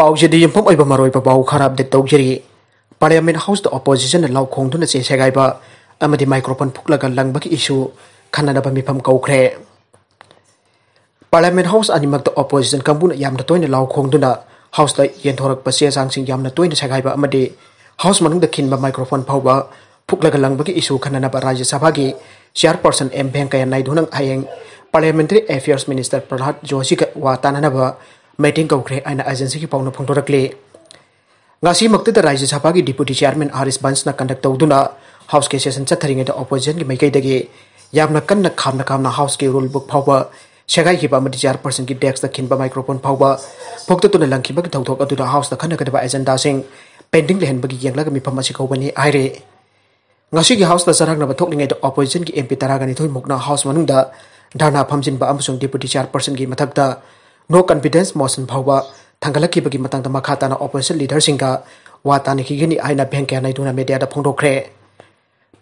पाउजेदी यंफम ओइबा मरोइबा बाउ खराब दे तौजरी पार्लियामेंट हाउस द ऑपोजिशन लाउ खोंगदुना चे सेगाइबा अमदी माइक्रोफोन फुकलागा लंगबगी इशू खन्नानबा मिफम कौखरे पार्लियामेंट हाउस अनिमक द ऑपोजिशन कंबुना यामना तोइना लाउ खोंगदुना हाउस द येंथोरक पसे सांगसिंग यामना तोइना सेगाइबा अमदी हाउस मनुंग द खिनबा माइक्रोफोन फाउबा फुकलागा लंगबगी इशू खन्नानबा राज्य सभा की चेयरपर्सन एम वेंकैया नायडूनंग हयेंग parliamentary affairs minister Pralhad Joshi का वाताननबा मीटिंग कौखरे आइना एजेंसी की पाउना फोंदोरकले ngasi makta राज्य सभा की deputy chairman Aaris बंसना conduct तौदुना house के सेशन चथरिंगे द ऑपोजिशन की मैकैदगे यामना कन्ना खामना हाउस के रूल बुक फाउबा सेगाई की बामदी चेयरपर्सन की डेस्क द खिनबा माइक्रोफोन फाउबा फोक्ततुना लंखिबा की थौथोक अदुदा हाउस द खन्नगदबा एजेंडा सिंग पेंडिंग लेहनबगी यंगलगा मिफम असी कौबनी आइरे ngasi की हाउस द सरंगनबा थोकलिंगे द ऑपोजिशन की एमपी तरागनी थोइ मुकना हाउस मनुंगदा धरना फमजिनबा अमसुंग डिप्यूटी चेयरपर्सन की मथकता नो कॉन्फिडेंस मोशन फाउबा थांगलक्कीबगी मतंगदा मखाताना ऑपोजिशन लीडर सिंगा वातानिखिगनी आइना वेंकैया नायडूना मीडिया फोंदोखरे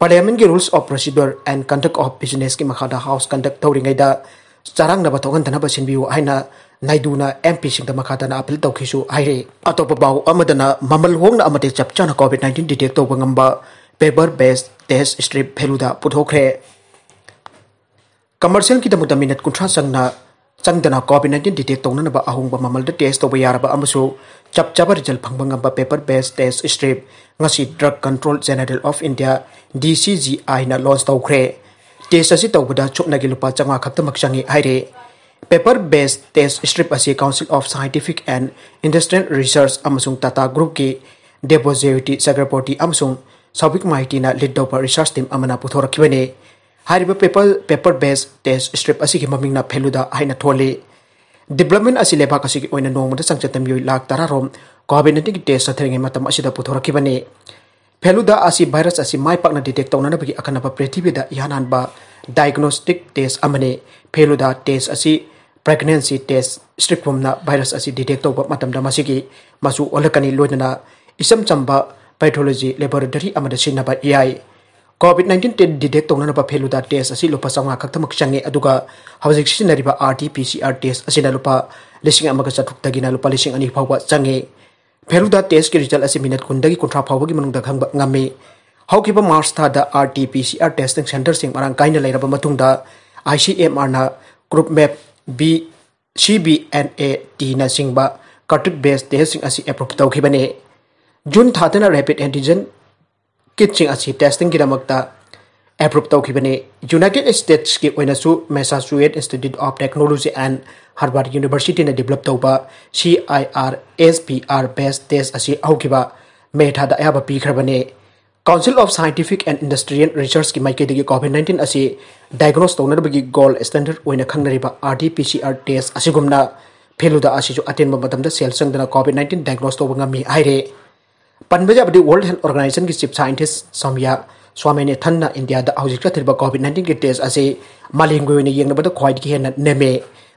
पार्लियामेंट की rules of procedure and conduct of business की मखादा हाउस कंडक्ट तौरिंगैदा चारांगनबा थोगनदनबा सिनबियु आइना नायडूना एमपी सिंगदा मखाताना अपील तौखिसु आइरे अतोप बाउ अमदना ममल होंगना अमदे चप चना कोविड-19 डिटेक्ट तौबा ngamba paper based test strip Feluda पुथोखरे कमर्शियल की दमुदा मिनट कुंट्रा संगना चंगदना कोविड-19 डिटेक्ट तौननबा अहुंगबा ममलदा टेस्ट तौबा यारबा अमसु चप चप रिजल्ट फंगबा ngamba paper based test strip ngasi drug control general of India DCGI ना लॉन्च तौखरे टेस्ट असी तौबदा चुपनगी लुपा चंगा खक्तमक चंगी आइरे पेपर बेस्ड टेस्ट स्ट्रिप असी council of scientific and industrial research अमसुंग Tata group की डेपोजिटी सेक्रेटरी अमसुंग सौबिक माइटीना लीड तौबा रिसर्च टीम अमना पुथोरखिबने हारिबा पेपर बेस्ड टेस्ट स्ट्रिप असी की ममिंगना फेलुदा हाइना थोले डेवलपमेंट असी लेबाक असी की ओइना नोंगमदा संचतमियोय लाख 10 रोम कोविड-19 की टेस्ट थरिंगे मतम असिदा पुथोरखिबने फेलुदा असी वायरस असी माय पाकना डिटेक्ट तौननबगी अखनबा पृथ्वीदा यानानबा डायग्नोस्टिक टेस्ट अमने फेलुदा टेस्ट असी प्रेगनेंसी टेस्ट स्ट्रिपमना वायरस असी डिटेक्ट तौबा मतमदा मसिगी मसु ओलकनी लोइना इसम चंबा पैथोलॉजी लेबोरेटरी अमदा सिनबा एआई कोविड-19 डिटेक्ट तौननबा फेलुदा टेस्ट असी लुपा चंगा खक्तमक चंगे अदुगा हौजिक सिनरिबा RT-PCR टेस्ट असिना लुपा 1400 तगिना लुपा 2000 फाउबा चंगे फेलुदा टेस्ट की रिजल्ट असी मिनट कुंदगी कुंट्रा फाउबगी मनुंगदा खंगबा ngami हौकिबा मार्च था RT-PCR टेस्टिंग सेंटर सिंग मरांग काइना लेरबा मतुंगदा ICMR ना ग्रुप मैप B CBNAT ना सिंगबा कार्टिक बेस्ड टेस्टिंग असी अप्रूव तौखिबने जून थातना रैपिड एंटीजन किट सिंग असी टेस्टिंग गिदमकता अप्रूव तौखिबने यूनाइटेड स्टेट्स की ओइनासु Massachusetts Institute of Technology and Harvard university ने डेवलप तौबा CIRSPR बेस्ड टेस्ट असी हौकिबा मेथादा अयाबा पीखरबने council of scientific and industrial research की माइकेदगी कोविड-19 असी डायग्नोस तौनबगी गोल्ड स्टैंडर्ड ओइना खंगनरिबा RT-PCR टेस्ट असिगुमना फेलुदा असिजु अटेनबा मतमदा सेल संगदना कोविड-19 डायग्नोस तौबा ngami आइरे पनबजाबदी वर्ल्ड हेल्थ ऑर्गेनाइजेशन की चीफ साइंटिस्ट सौम्या स्वामीने थन्ना इंडिया दा हौजिक चथिरबा कोविड-19 की टेस्ट असी मालेंगि ओइना येंगनबदा ख्वाइदगी हेन्ना नेमे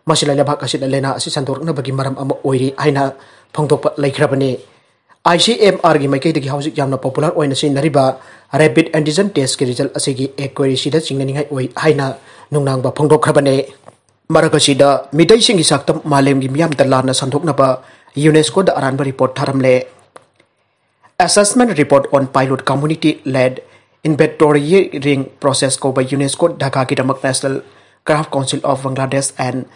मसिला लेबाक असिदा लेना असी संदोरनबगी मरम अमा ओइरि आइना फोंदोकपा लैखरबने ICMR की मैकेदगी हौजिक यामना पॉपुलर ओइना सिनरिबा रैपिड एंटीजन टेस्ट की रिजल्ट असिगी एक्वेरिसीदा चिंगनिंगाई ओइ हाइना नुंगनांगबा फोंदोखरबने मरकसिदा मितै सिंगी सक्तम मालेमगी मियामदा लाना संदोकनबा UNESCO da Aranba report Tharamle assessment report on pilot community led inventorying process को by UNESCO ढाका की दमक National Craft Council of Bangladesh and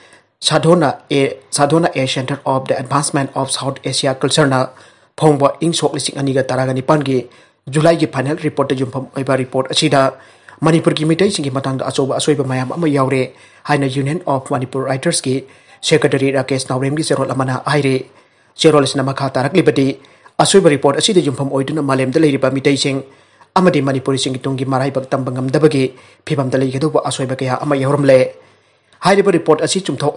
Sadhona A Center of the Advancement of South Asia Culture ना फोंबा इंग सोक लिसिंग अनिगा तरागनी पानगी जुलाई की final report जुम्फम ओइबा report असिदा Manipur की मितै सिंगी मतंग अचोबा असोइबा मयाम अमा यावरे हाइना union of Manipur writers की secretary Rakesh नावरेम की सेरोल अमना आइरे सेरोलसना मखा तारकलिबदी असोइबा रिपोर्ट असिदा जुम्फम ओइदुना मालेमदा लेरिबा मितै सिंग अमदी मणिपुरी सिंगी तुंगी माराइबक तंबा ngam फिबमदा लेगदोबा असोइबा कया अमा यावरमले हाइरिबा रिपोर्ट असी चुमथौ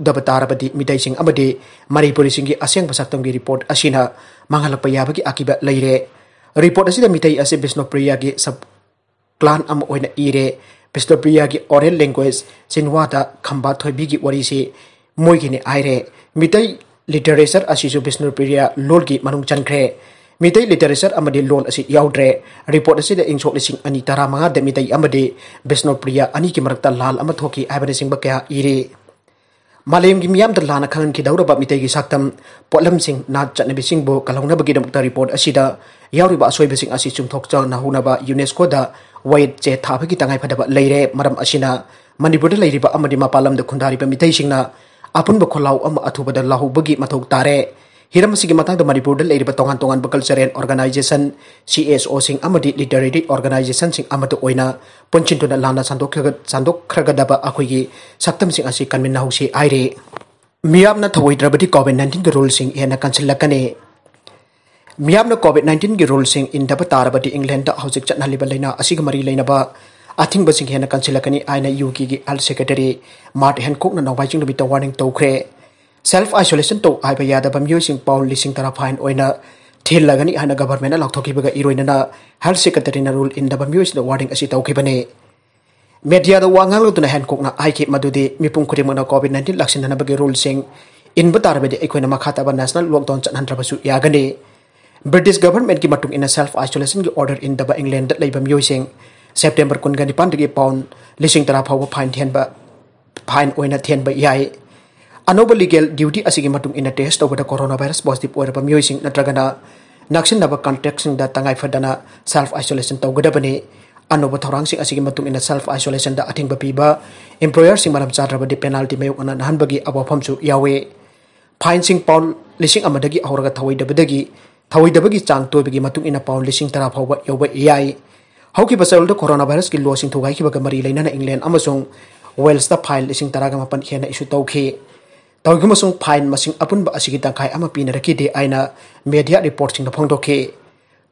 दबा तारबदी मितै सिंग अमदी मणिपुरी सिंगी असेंग सकतम की रिपोर्ट असिना मंगलप याबगी आकिबा लेरे रिपोर्ट असिदा मितै असे विष्णुप्रिया की सब क्लान अम ओइना इरे विष्णुप्रिया की ओरल लैंग्वेज सिनवादा खंबा थोइबी की वरिसे मोइगिने आइरे मितै लिटरेचर असिसु विष्णुप्रिया लोल की मनुंग चनख्रे मितै लिटरेचर अमदी लोल असि याउद्रे रिपोर्ट असिदा इंसोक लिसिंग अनि 15 द मितै अमदी विष्णुप्रिया अनि की मरक्ता लाल अम थोकी आइबने सिंगबा कया इरे Malemgi Miyamda Lanna Khannanaba Meitei Saktam Malemgi Nat Chapnabising Bo Khongnabagi report asida Yauriba Soibising Asi Chungthokcha Nahunaba UNESCO da Wait Che Thabagi Tangai Padaba Leire Madam Ashina Manipur Ladiba Amadi Mapalam the Kundariba Meitei Singna Apun Bakolau Atuba the Lahu Bugi Matok Tare Hiramasigi Matang the Manipur Ladiba Tongan Cultural Organization CSO Sing Amadi Literary Organization Sing Amatu Oina Punchin to the Lanna Sandoknaba Akogi Saktam Sing Asi Kanmin Hausi Aire Miyamna Thaoidrabadi COVID-19 rules sing Henna Kansillakkani Miyamna COVID-19 rules sing in Thaoidrabadi England Housing Chatnaliba Lena Asigamari Lenaba Ating Basing Henna Kansillakkani Aina Yuki Al Secretary Mart Hancock na Wajing Bita warning Toukhre self isolation to Ibaya the using Paul Lissing Tarafine Oina Tilagani Haina government Loktokibaga Iroina Health Secretary rule in the Mus the warning Asitokibane Media the Wangalu to the Hancock na Ike Madudi Mipung Kurimana COVID-19 Laxinabagi rule sing in Batarabedi Equinamakataba National Lockdown Handrabasu Yagani British government Kimatung in a self isolation order in the England labor using September Kungani Pandagi Pound Lissing Tarapawa Pine Tenba Pine Oina Tenba Yai Anoba legal duty asigimatung in a test over the coronavirus positive or using Natragana Naxinaba contexting that Tangai Fadana self isolation Togadabani Anoba Tarangsing asigimatung in a self isolation that Ating Bapiba employers in Madam Thaoidrabadi penalty may on an Hanbagi Abapamsu Yahweh Pine Sing Pound Lissing Amadagi Auraga Thaoidrabagi Chang Tobigi Matung in a pound Lissing Tarapawa Yawe Yai Hoki Basel the coronavirus kill losing to Gaikibagamari Lena England Amazon Wells the pile Lissing Taragamapan Henna issue Toukhre Taugumasung Pine Masing Apun ba Asigita Kai Amapina Rakide Aina media reporting the Puthokkhre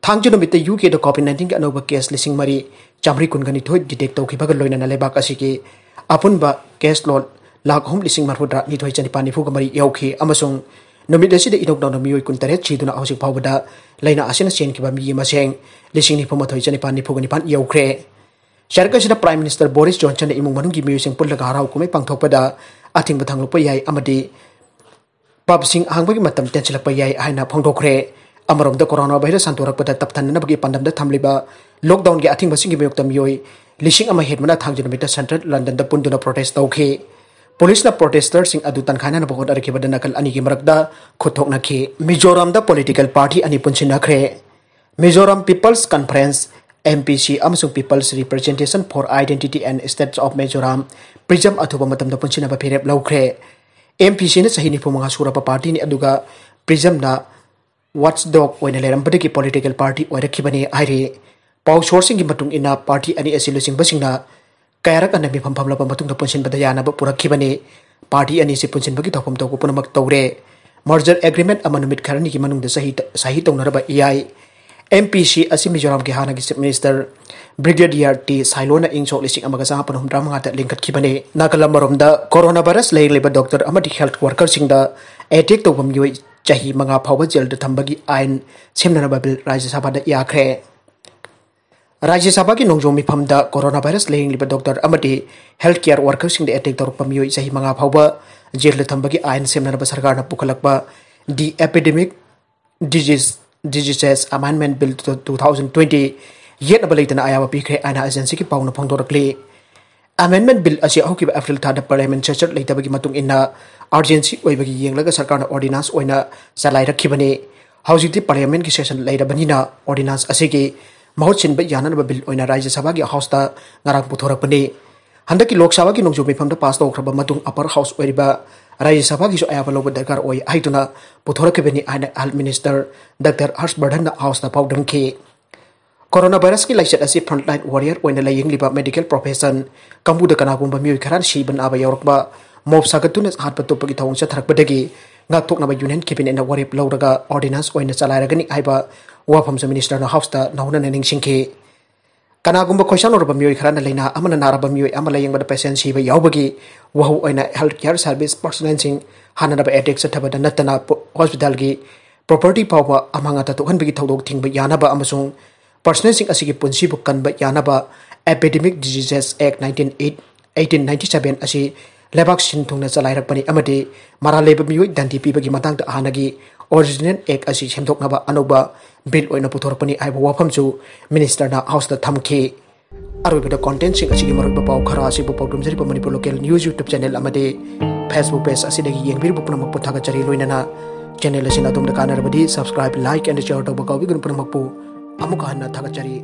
Thangjun with the UK the COVID-19 Anova case Lissing Mari Jamri Kungani Toy detect Tokibagaloina Lebak Asiki Apun ba case Lord Lag Home Lissing Marhuda Nitoi Janipani Fugamari Yoki Amasung Nomidasi the Inok down the Mui Kuntaret Chiduna Housing Powada Lena Asina Sen Kibami Maseng Lissing Nipomatoi Janipani Fuganipan Yokre Sharkasida Prime Minister Boris Johnson Malemgi Miyamda Puthokkhre Kume Pangthopada Ating Batang Lupa Yai Amadi Babsing Hangbagi Matam Tensilapa Yai Haina Puthokkhre Amarom the coronavirus Santorak Pada Taptanabagi Pandam the Tamliba Lockdown Ge Ating Basing Miyoktam Yoi Lishing Ama Headmana Thangjunamita Central London the Punduna protest Toukhre Police na protesters sing adutan Khannanaba Bogod Arkibada Nakal Anigi Marakda Puthokkhre Mizoram the political party ani Punsinnakhre Mizoram People's Conference MPC Amsung People's Representation for Identity and States of Mizoram Prism Atuba Matam the Punsinnakhre Perep Laukhre MPC na sahini po mga surapa party ni aduga Prism na watchdog o inaleram padagi political party o rakibani aire pau sourcing gimatung ina party ani asilusing basing na kaya rak anabi pampamla pamatung na Punsin badayana ba purakibani party ani si Punsin bagi tawpam tawko po na magtawre merger agreement amanumit karani gimanung da sahitong naraba iyay MPC asi Mizoram ke Hana Chief Minister Brigadier T Sailona Ingso lising amagasanga panumdra mga lingkat kibane nakalamorom da coronavirus layleba doctor Amadi health worker sing da etik to bamyoy chahi mga phawa jel da thambagi ain semnana bil Rajya Sabha da yakhre Rajya Sabha ki nongjo mifam da coronavirus layleba doctor Amadi healthcare worker sing da etik to bamyoy chahi mga phawa jel da thambagi ain semnana ba sarkar na pukhalakba the epidemic Diseases Amendment Bill 2020 yet abalaitan ayawa pikre ana agency ki pauna phangdorakli Amendment Bill asi ahoki April thada Parliament session leitabagi matung inna urgency oibagi yenglaga sarkarna ordinance oina salai rakhibani haujiti Parliament ki session leirabanina ordinance asigi mahutsin ba yananaba bill oina Rajya Sabha ki house ta ngarang puthorakpani handaki Lok Sabha ki nongju mifamda pass tawkhraba matung upper house oiriba Rajya Sabha ki so ayaba loba darkar oi haituna Puthokkhre aina Health Minister Dr. Harshvardhan na house na pawdangki coronavirus ki laisat asi frontline warrior oina laying liba medical profession kambuda kanagumba miyoy kharan siban aba yaurokba mob sagatuna hatpa topagi thawng sa tharakbadagi ngakthoknaba union cabinet na warip lawraga ordinance oina chalairagani haiba wafam sa minister na house ta nauna naning singki kanagumba question orba miyoy kharan leina amana naraba miyoy amala yengba patient siba yawbagi wahu oina healthcare service personnel sing Khannanaba attack sa thabada natana hospital gi property power amanga ta tokan bigi thodok thingba yanaba amasung personnel sing asigi punsi bu kanba yanaba Epidemic Diseases Act 1897 asi lebak sin thungna chalairakpani amadi maraleba miyoy danti pibagi matang ta hanagi original act asi semdoknaba anoba bill oina puthorpani aiba wafamchu minister na house ta thamki aroibada content sing asigi marba paw khara asi bu pawdum jari pa Manipur local news YouTube channel amade Facebook page asidagi yengbirbu punamakpu thagachari loinana channel asina adom da kanarabadi subscribe like and share tawba kawbigun punamakpu amuka hanna thagachari